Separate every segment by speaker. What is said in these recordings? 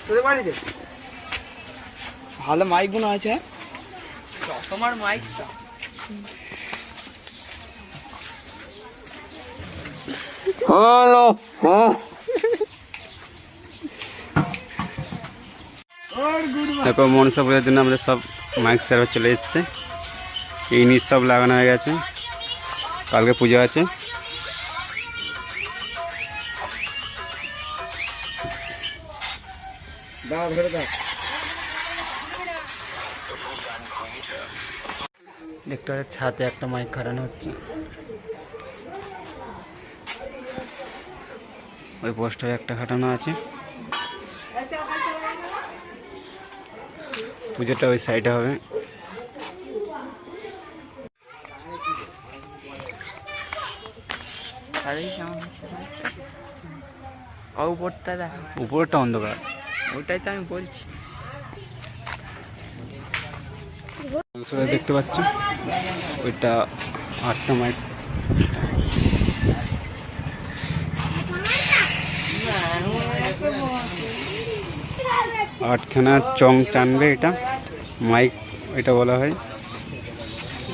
Speaker 1: তোদের বাড়িতে
Speaker 2: ভালো মাইক গুলো আছে।
Speaker 1: চশমার মাইকটা
Speaker 3: হ্যালো হ্যাঁ দেখো মনসা পূজার জন্য আমাদের সব মাইক সার্ভার চলে এসছে। ইউনিট সব লাগানো হয়ে গেছে, কালকে পুজো আছে। দেখতে ছাদে একটা মাইক খাটানো হচ্ছে, ওই পোস্টারে একটা খাটানো আছে। পুজোটা ওই সাইডে হবে। উপরটা অন্ধকার,
Speaker 2: ওটাই তো আমি বলছি।
Speaker 3: দেখতে পাচ্ছ ওইটা 8টা মাইক। আটখানা চং টানবে এটা মাইক, এটা বলা হয়।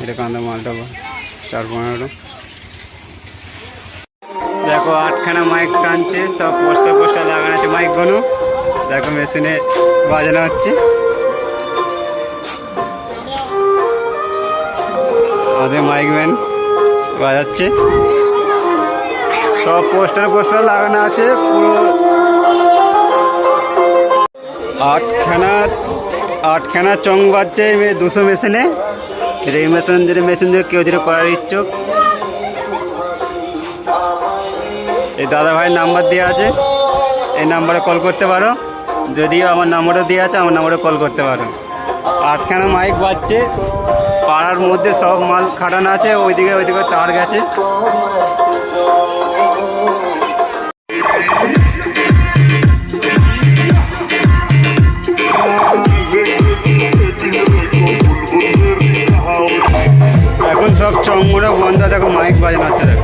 Speaker 3: এটা কান্দা মালটা 4-15। দেখো 8খানা মাইক টানছে, সব পোস্টার লাগানো আছে মাইকগুলো। দেখো মেশিনে বাজানো হচ্ছে। আমাদের মাইকম্যান বাজাচ্ছে, সব পোস্টার লাগানো আছে পুরো। 8খানা চং বাজছে 200 মেশিনে। এই মেশিন দিয়ে কেউ যদি করার ইচ্ছুক, এই দাদা ভাইয়ের নাম্বার দেওয়া আছে, এই নাম্বারে কল করতে পারো। যদিও আমার নাম্বারও দেওয়া আছে, আমার নাম্বারে কল করতে পারো। 8খানা মাইক বাজছে, পাড়ার মধ্যে সব মাল খাটানো আছে। ওইদিকে তার গেছে। এখন সব চংগুলো বন্ধ, দেখো মাইক বাজানো হচ্ছে।